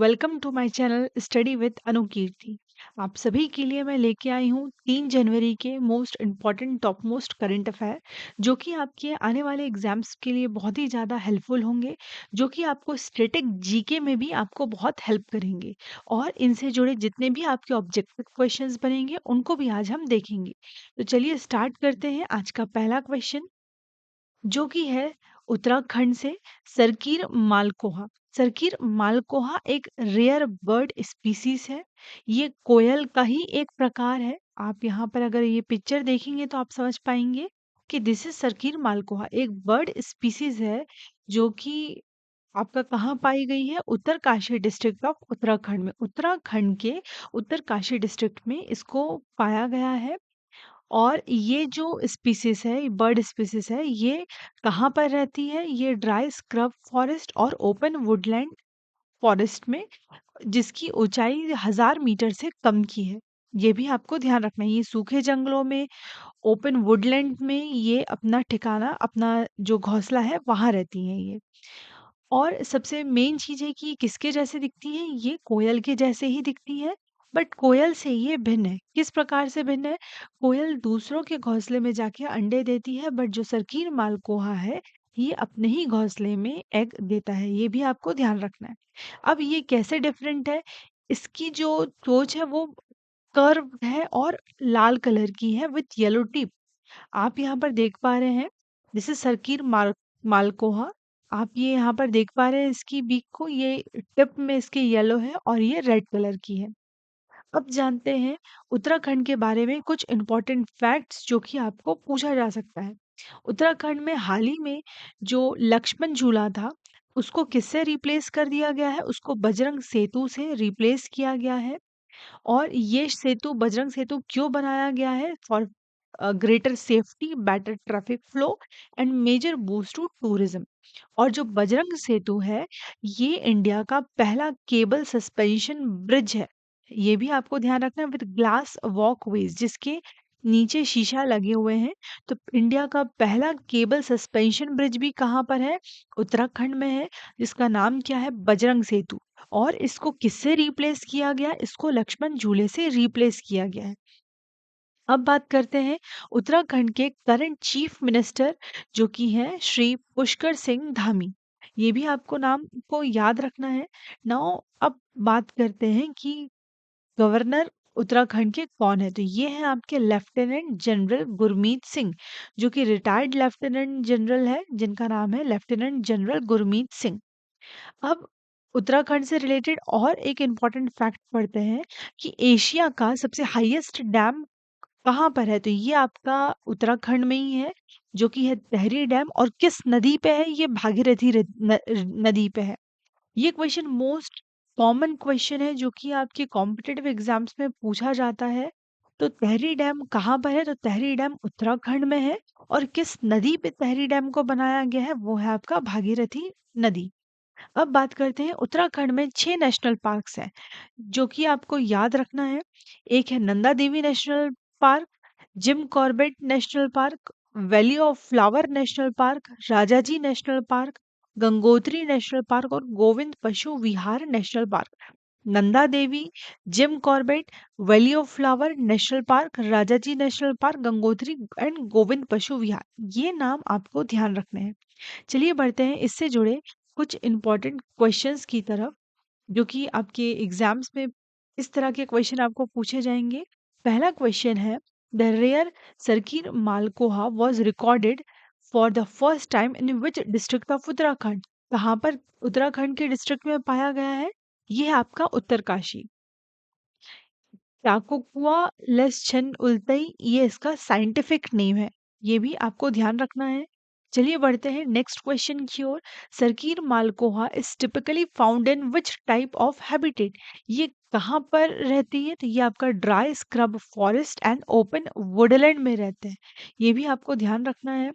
Welcome to my channel study with Anukirti. आप सभी के लिए मैं लेके आई हूँ 3 जनवरी के most important top most current affair जो कि आपके आने वाले एग्जाम्स के लिए बहुत ही ज़्यादा हेल्पफुल होंगे, जो कि आपको स्टैटिक जीके में भी आपको बहुत हेल्प करेंगे। और इनसे जुड़े जितने भी आपके ऑब्जेक्टिव क्वेश्चंस बनेंगे उनको भी आज हम देखेंगे। तो चलिए स्टार्ट करते हैं। आज का पहला क्वेश्चन जो कि है उत्तराखंड से सरकीर मालकोहा। सरकीर मालकोहा एक रेयर बर्ड स्पीसीज है। ये कोयल का ही एक प्रकार है। आप यहाँ पर अगर ये पिक्चर देखेंगे तो आप समझ पाएंगे कि दिस इज सरकीर मालकोहा, एक बर्ड स्पीसीज है जो कि आपका कहाँ पाई गई है, उत्तरकाशी डिस्ट्रिक्ट ऑफ उत्तराखंड में। उत्तराखंड के उत्तरकाशी डिस्ट्रिक्ट में इसको पाया गया है। और ये जो स्पीसीज है, बर्ड स्पीसीज है, ये कहाँ पर रहती है? ये ड्राई स्क्रब फॉरेस्ट और ओपन वुडलैंड फॉरेस्ट में, जिसकी ऊंचाई 1000 मीटर से कम की है। ये भी आपको ध्यान रखना है। ये सूखे जंगलों में, ओपन वुडलैंड में ये अपना ठिकाना, अपना जो घोंसला है वहां रहती हैं ये। और सबसे मेन चीज़ है कि ये किसके जैसे दिखती हैं? ये कोयल के जैसे ही दिखती हैं, बट कोयल से ये भिन्न है। किस प्रकार से भिन्न है? कोयल दूसरों के घोंसले में जाके अंडे देती है, बट जो सरकीर मालकोहा है, ये अपने ही घोंसले में एग देता है। ये भी आपको ध्यान रखना है। अब ये कैसे डिफरेंट है? इसकी जो चोंच है वो कर्व्ड है और लाल कलर की है विथ येलो टिप। आप यहाँ पर देख पा रहे हैं, दिस इज सरकीर मालकोहा। आप ये यहाँ पर देख पा रहे हैं इसकी बीक को, ये टिप में इसके येलो है और ये रेड कलर की है। अब जानते हैं उत्तराखंड के बारे में कुछ इंपॉर्टेंट फैक्ट्स जो कि आपको पूछा जा सकता है। उत्तराखंड में हाल ही में जो लक्ष्मण झूला था, उसको किससे रिप्लेस कर दिया गया है? उसको बजरंग सेतु से रिप्लेस किया गया है। और ये सेतु, बजरंग सेतु क्यों बनाया गया है? For greater safety, better traffic flow and major boost to tourism. और जो बजरंग सेतु है, ये इंडिया का पहला केबल सस्पेंशन ब्रिज है। ये भी आपको ध्यान रखना है, विद ग्लास वॉकवेज, जिसके नीचे शीशा लगे हुए हैं। तो इंडिया का पहला केबल सस्पेंशन ब्रिज भी कहाँ पर है? उत्तराखंड में है, जिसका नाम क्या है? बजरंग सेतु। और इसको किससे रिप्लेस किया गया? इसको लक्ष्मण झूले से रिप्लेस किया गया है। अब बात करते हैं उत्तराखंड के करंट चीफ मिनिस्टर जो कि हैं श्री पुष्कर सिंह धामी। ये भी आपको नाम को याद रखना है। नाउ अब बात करते हैं कि गवर्नर उत्तराखंड के कौन है। तो ये है आपके लेफ्टिनेंट जनरल गुरमीत सिंह, जो कि रिटायर्ड लेफ्टिनेंट जनरल है, जिनका नाम है लेफ्टिनेंट जनरल गुरमीत सिंह। अब उत्तराखंड से रिलेटेड और एक इम्पॉर्टेंट फैक्ट पढ़ते हैं कि एशिया का सबसे हाईएस्ट डैम कहाँ पर है? तो ये आपका उत्तराखंड में ही है, जो कि है तहरी डैम। और किस नदी पे है? ये भागीरथी नदी पे है। ये क्वेश्चन मोस्ट कॉमन क्वेश्चन है जो कि आपके कॉम्पिटिटिव एग्जाम्स में पूछा जाता है। तो तहरी डैम कहाँ पर है? तो तहरी डैम उत्तराखंड में है। और किस नदी पे तहरी डैम को बनाया गया है? वो है आपका भागीरथी नदी। अब बात करते हैं उत्तराखंड में 6 नेशनल पार्क्स हैं, जो कि आपको याद रखना है। एक है Nanda Devi national park, Jim Corbett national park, valley of flower national park, Rajaji national park, Gangotri national park और Govind Pashu Vihar national park. Nanda Devi, Jim Corbett, valley of flower national park, Rajaji national park, Gangotri and Govind Pashu Vihar, ये नाम आपको ध्यान रखने हैं। चलिए बढ़ते हैं इससे जुड़े कुछ इंपॉर्टेंट क्वेश्चंस की तरफ, जो कि आपके एग्जाम्स में इस तरह के क्वेश्चन आपको पूछे जाएंगे। पहला क्वेश्चन है, the rare sirkeer malkoha was recorded for the first time in which district of Uttarakhand? कहाँ पर उत्तराखंड के डिस्ट्रिक्ट में पाया गया है? ये है आपका उत्तरकाशी। चाकोकुआ लेस्छन उल्तई, ये इसका साइंटिफिक नेम है। ये भी आपको ध्यान रखना है। चलिए बढ़ते हैं नेक्स्ट क्वेश्चन की ओर। Sirkeer malkoha is typically found in which type of habitat? ये कहाँ पर रहती है? तो ये आपका dry scrub forest and open woodland में रहते हैं। ये भी आपको ध्यान रखना है।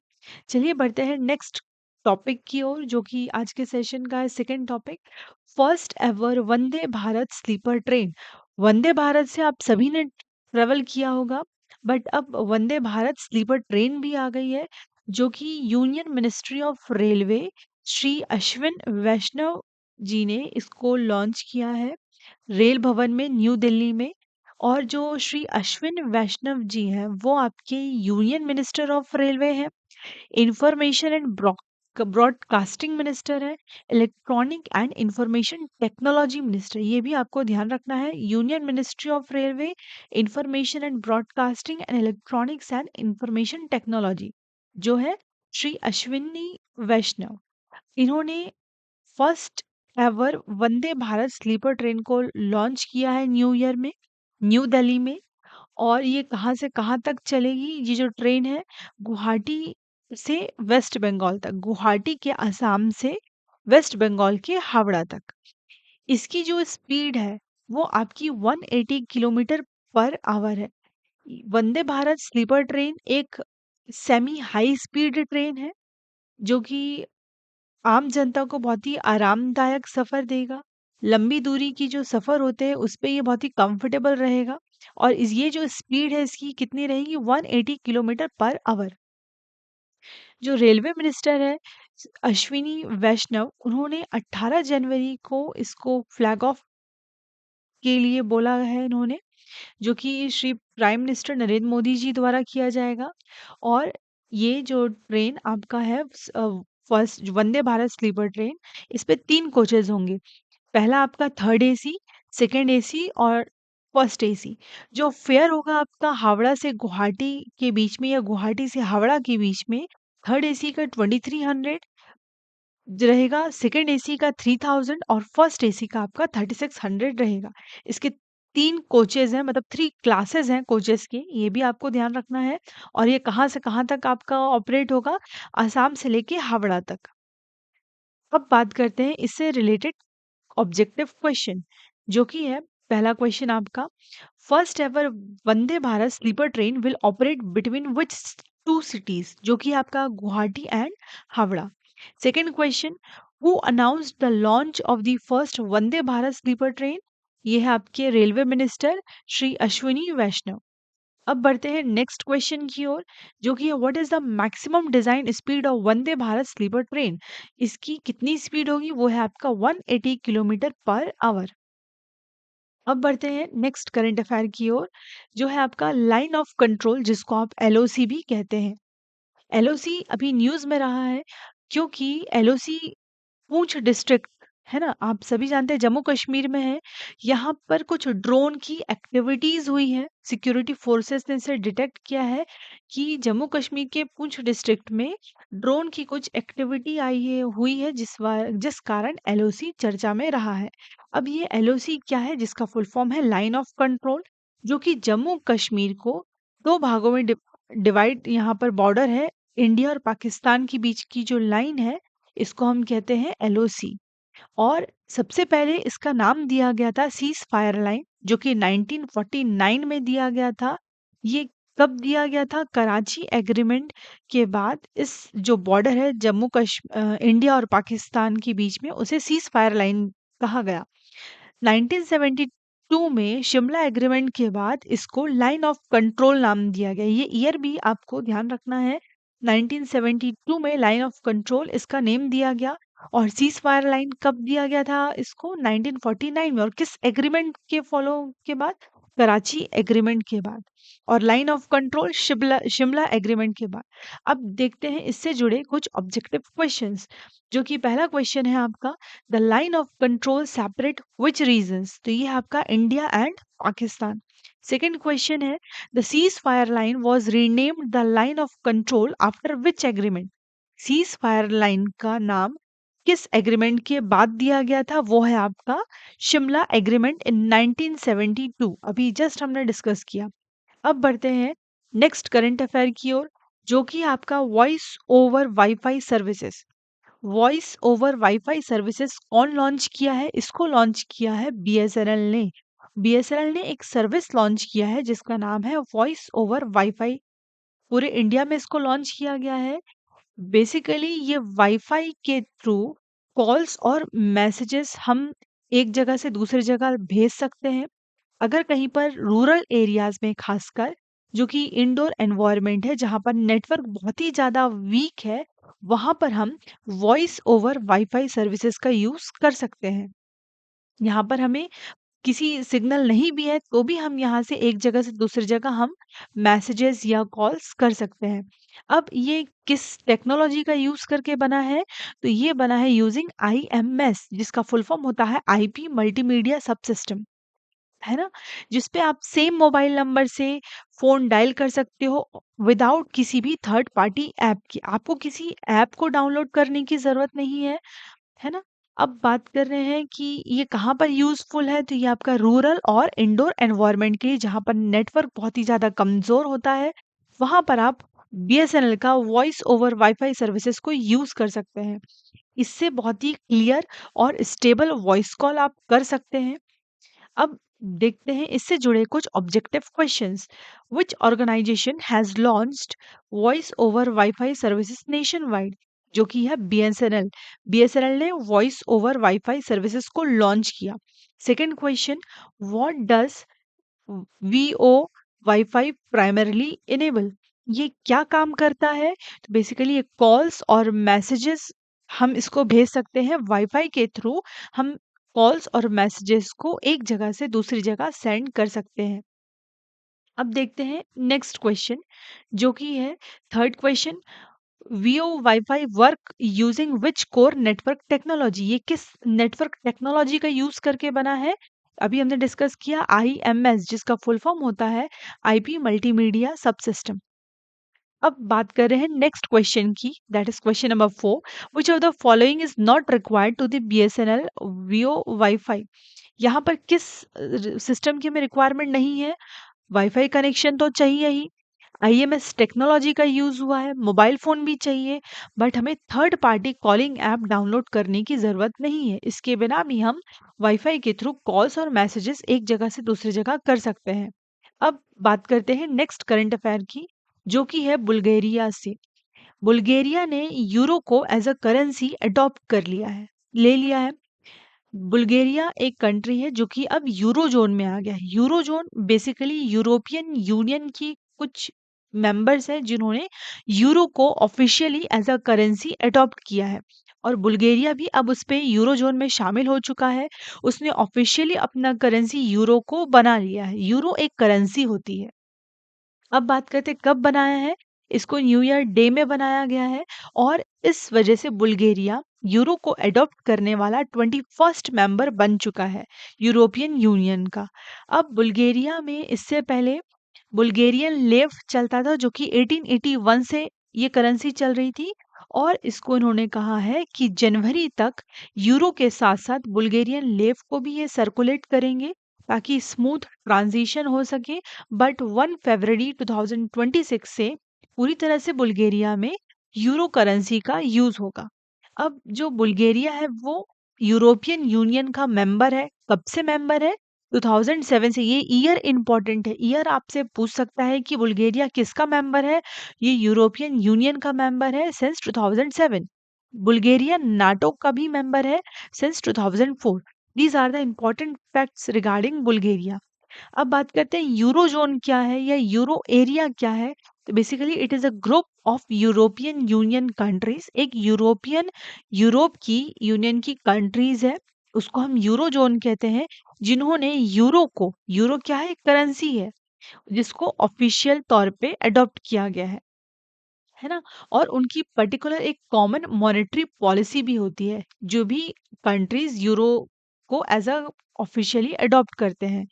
चलिए बढ़ते हैं नेक्स्ट टॉपिक की ओर, जो कि आज के सेशन का है second topic, first ever Vande Bharat sleeper train. Vande Bharat से आप सभी ने ट्रेवल किया होगा, बट अब वंदे भारत स्लीपर ट्रेन भी आ गई है, जो कि union ministry of railway Shri Ashwini Vaishnaw ji ने इसको लॉन्च किया है रेल भवन में न्यू दिल्ली में। और जो श्री अश्विन वैष्णव जी हैं वो आपके यूनियन मिनिस्टर ऑफ रेलवे हैं, इंफॉर्मेशन एंड ब्रॉडकास्टिंग मिनिस्टर है, electronic and information technology minister. ये भी आपको ध्यान रखना है, union ministry of railway, information and broadcasting and electronics and information technology जो है श्री अश्विनी वैष्णव। इन्होंने first ever Vande Bharat sleeper train को लॉन्च किया है न्यू ईयर में न्यू दिल्ली में। और ये कहाँ से कहाँ तक चलेगी? ये जो ट्रेन है गुवाहाटी से वेस्ट बंगाल तक, गुवाहाटी के असम से वेस्ट बंगाल के हावड़ा तक। इसकी जो स्पीड है वो आपकी 180 किलोमीटर पर आवर है। वंदे भारत स्लीपर ट्रेन एक सेमी हाई स्पीड ट्रेन है जो कि आम जनता को बहुत ही आरामदायक सफर देगा। लंबी दूरी की जो सफर होते हैं उस पे ये बहुत ही कंफर्टेबल रहेगा। और ये जो स्पीड है इसकी कितनी रहेगी? 180 किलोमीटर पर आवर। जो रेलवे मिनिस्टर है अश्विनी वैष्णव, उन्होंने 18 जनवरी को इसको फ्लैग ऑफ के लिए बोला है इन्होंने, जो कि श्री प्राइम मिनिस्टर नरेंद्र मोदी जी द्वारा किया जाएगा। और ये जो ट्रेन आपका है first Vande Bharat sleeper train, इस पे 3 कोचेज़ होंगे। पहला आपका थर्ड एसी, सेकंड एसी और फर्स्ट एसी। जो फेयर होगा आपका हावड़ा से गुवाहाटी के बीच में या गुवाहाटी से हावड़ा के बीच में, थर्ड एसी का 2300 रहेगा, सेकंड एसी का 3000 और फर्स्ट एसी का आपका 3600 रहेगा। इसके 3 कोचेज़ हैं, मतलब 3 क्लासेस हैं कोचेज़ के, ये भी आपको ध्यान रखना है। और ये कहाँ से कहाँ तक आपका ऑपरेट होगा? आसाम से लेके हावड़ा तक। अब बात करते हैं इससे रिलेटेड ऑब्जेक्टिव क्वेश्चन, जो कि है पहला क्वेश्चन आपका, first ever Vande Bharat sleeper train will operate between which two cities? जो कि आपका Guwahati and Howrah. Second question, who announced the launch of the first Vande Bharat sleeper train? ये है आपके रेलवे मिनिस्टर श्री अश्विनी वैष्णव। अब बढ़ते हैं नेक्स्ट क्वेश्चन की ओर, जो कि है what is the maximum design speed of Vande Bharat sleeper train? इसकी कितनी स्पीड होगी? वो है आपका 180 किलोमीटर पर आवर। अब बढ़ते हैं नेक्स्ट करंट अफेयर की ओर, जो है आपका लाइन ऑफ कंट्रोल, जिसको आप एलओसी भी कहते हैं। एलओसी अभी न्यूज में रहा है क्योंकि एलओसी पूंछ डिस्ट्रिक्ट है ना, आप सभी जानते हैं जम्मू कश्मीर में है। यहाँ पर कुछ ड्रोन की एक्टिविटीज हुई है, सिक्योरिटी फोर्सेस ने इसे डिटेक्ट किया है कि जम्मू कश्मीर के पूंछ डिस्ट्रिक्ट में ड्रोन की कुछ एक्टिविटी आई है हुई है, जिस कारण एलओसी चर्चा में रहा है। अब ये एलओसी क्या है? जिसका फुल फॉर्म है लाइन ऑफ कंट्रोल, जो कि जम्मू कश्मीर को दो भागों में डिवाइड, यहाँ पर बॉर्डर है इंडिया और पाकिस्तान के बीच की जो लाइन है, इसको हम कहते हैं एलओसी। और सबसे पहले इसका नाम दिया गया था सीज फायर लाइन, जो कि 1949 में दिया गया था। ये कब दिया गया था? कराची एग्रीमेंट के बाद इस जो बॉर्डर है इंडिया और पाकिस्तान के बीच में, उसे सीज फायर लाइन कहा गया। 1972 में शिमला एग्रीमेंट के बाद इसको लाइन ऑफ कंट्रोल नाम दिया गया। ये ईयर भी आपको ध्यान रखना है, 1972 में लाइन ऑफ कंट्रोल इसका नेम दिया गया। और सीज फायर लाइन कब दिया गया था इसको? 1949 में। और किस एग्रीमेंट के फॉलो के बाद? कराची एग्रीमेंट के बाद। और line of control Shimla Shimla agreement के बाद। अब देखते हैं इससे जुड़े कुछ ऑब्जेक्टिव क्वेश्चंस, जो कि पहला क्वेश्चन है आपका, the line of control separate which regions? तो ये है आपका India and Pakistan. Second question है, the ceasefire line was renamed the line of control after which agreement? Ceasefire line का नाम किस एग्रीमेंट के बाद दिया गया था? वो है आपका शिमला एग्रीमेंट इन 1972, अभी जस्ट हमने डिस्कस किया। अब बढ़ते हैं नेक्स्ट करंट अफेयर की ओर, जो कि आपका voice over wifi services. Voice over wifi services कौन लॉन्च किया है? इसको लॉन्च किया है बीएसएनएल ने। बीएसएनएल ने एक सर्विस लॉन्च किया है जिसका नाम है वॉइस ओवर वाईफाई। पूरे इंडिया में इसको लॉन्च किया गया है। बेसिकली ये वाईफाई के थ्रू कॉल्स और मैसेजेस हम एक जगह से दूसरी जगह भेज सकते हैं। अगर कहीं पर रूरल एरियाज में खासकर, जो कि इंडोर एनवायरनमेंट है जहाँ पर नेटवर्क बहुत ही ज़्यादा वीक है, वहाँ पर हम वॉइस ओवर वाईफ़ाई सर्विसेज़ का यूज़ कर सकते हैं। यहाँ पर हमें किसी सिग्नल नहीं भी है तो भी हम यहाँ से एक जगह से दूसरी जगह हम मैसेजेस या कॉल्स कर सकते हैं। अब ये किस टेक्नोलॉजी का यूज़ करके बना है? तो ये बना है यूजिंग आईएमएस, जिसका फुल फॉर्म होता है आईपी मल्टीमीडिया सबसिस्टम, है ना? जिस पे आप सेम मोबाइल नंबर से फ़ोन डायल कर सकते हो विदाउट किसी भी थर्ड पार्टी ऐप के। आपको किसी ऐप को डाउनलोड करने की ज़रूरत नहीं है ना? अब बात कर रहे हैं कि ये कहाँ पर यूज़फुल है, तो ये आपका रूरल और इंडोर एनवायरनमेंट के लिए, जहाँ पर नेटवर्क बहुत ही ज़्यादा कमज़ोर होता है, वहाँ पर आप बीएसएनएल का वॉइस ओवर वाईफ़ाई सर्विसेज़ को यूज़ कर सकते हैं। इससे बहुत ही क्लियर और स्टेबल वॉइस कॉल आप कर सकते हैं। अब देखते हैं इससे जुड़े कुछ objective questions. Which organisation has launched voice over wifi services nation wide? जो कि है बीएसएनएल। बीएसएनएल ने वॉइस ओवर वाईफाई सर्विसेज को लॉन्च किया। Second question, what does VO wifi primarily enable? ये क्या काम करता है? तो बेसिकली ये कॉल्स और मैसेजेस हम इसको भेज सकते हैं वाईफाई के थ्रू। हम कॉल्स और मैसेजेस को एक जगह से दूसरी जगह सेंड कर सकते हैं। अब देखते हैं नेक्स्ट क्वेश्चन, जो कि है third question. VO wifi work using which core network technology? ये किस नेटवर्क टेक्नोलॉजी का यूज करके बना है? अभी हमने डिस्कस किया आईएमएस, जिसका फुल फॉर्म होता है आईपी मल्टीमीडिया सबसिस्टम। अब बात कर रहे हैं नेक्स्ट क्वेश्चन की, that is question number 4। Which of the following is not required to the BSNL VO wifi? यहाँ पर किस सिस्टम की हमें रिक्वायरमेंट नहीं है? वाईफाई कनेक्शन तो चाहिए ही, आईएमएस टेक्नोलॉजी का यूज हुआ है, मोबाइल फोन भी चाहिए, बट हमें third party calling app download करने की जरूरत नहीं है। इसके बिना भी हम वाईफाई के थ्रू कॉल्स और मैसेजेस एक जगह से दूसरी जगह कर सकते हैं। अब बात करते हैं नेक्स्ट करंट अफेयर की, जो कि है बुल्गारिया से। बुल्गारिया ने यूरो को एज अ करेंसी अडॉप्ट कर लिया है, ले लिया है। बुल्गारिया एक कंट्री है जो कि अब यूरो जोन में आ गया है। Euro zone basically European Union की कुछ मेंबर्स हैं जिन्होंने यूरो को officially as a currency adopt किया है, और बुल्गारिया भी अब उस पे यूरो जोन में शामिल हो चुका है। उसने ऑफिशियली अपना करेंसी यूरो को बना लिया है। यूरो एक करेंसी होती है। अब बात करते हैं कब बनाया है। इसको न्यू ईयर डे में बनाया गया है, और इस वजह से बुल्गारिया यूरो को एडॉप्ट करने वाला 21st मेंबर बन चुका है यूरोपियन यूनियन का। अब बुल्गारिया में इससे पहले बुल्गारियन लेव चलता था, जो कि 1881 से ये करेंसी चल रही थी, और इसको इन्होंने कहा है कि जनवरी तक यूरो के साथ साथ बुल्गारियन लेव को भी ये सर्कुलेट करेंगे, ताकि स्मूथ ट्रांजिशन हो सके। बट 1 फरवरी 2026 से पूरी तरह से बुल्गारिया में यूरो करेंसी का यूज होगा। अब जो बुल्गारिया है वो यूरोपियन यूनियन का मेंबर है। कब से मेंबर है? 2007 से। ये ईयर इंपॉर्टेंट है। ईयर आपसे पूछ सकता है कि बुल्गारिया किसका मेंबर है। ये यूरोपियन यूनियन का मेंबर है सिंस 2007। बुल्गारिया नाटो का भी मेंबर है since 2004। These are the important facts regarding Bulgaria. अब बात करते हैं यूरो जोन क्या है या यूरो एरिया क्या है। तो basically it is a group of European union countries. एक यूरोप की यूनियन की कंट्रीज है, उसको हम यूरो जोन कहते हैं, जिन्होंने यूरो क्या है, करेंसी है, जिसको ऑफिशियल तौर पे अडॉप्ट किया गया है ना। और उनकी पर्टिकुलर एक कॉमन मॉनेटरी पॉलिसी भी होती है, जो भी कंट्रीज यूरो को एज अ ऑफिशियली अडॉप्ट करते हैं।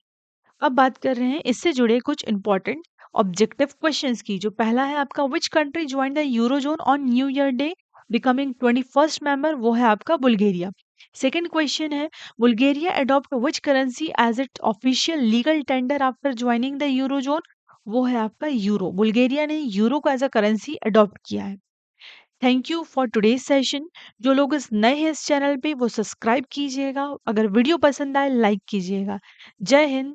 अब बात कर रहे हैं इससे जुड़े कुछ इंपॉर्टेंट ऑब्जेक्टिव क्वेश्चंस की। जो पहला है आपका, which country join the eurozone on new year day becoming 21st member? वो है आपका बुल्गारिया। सेकंड क्वेश्चन है, Bulgaria adopt which currency as it official legal tender after joining the eurozone? वो है आपका यूरो। बुल्गारिया ने यूरो को as a currency adopt किया है। Thank you for today's session. जो लोग इस नए हैं इस चैनल पे वो सब्सक्राइब कीजिएगा, अगर वीडियो पसंद आए लाइक कीजिएगा। जय हिंद।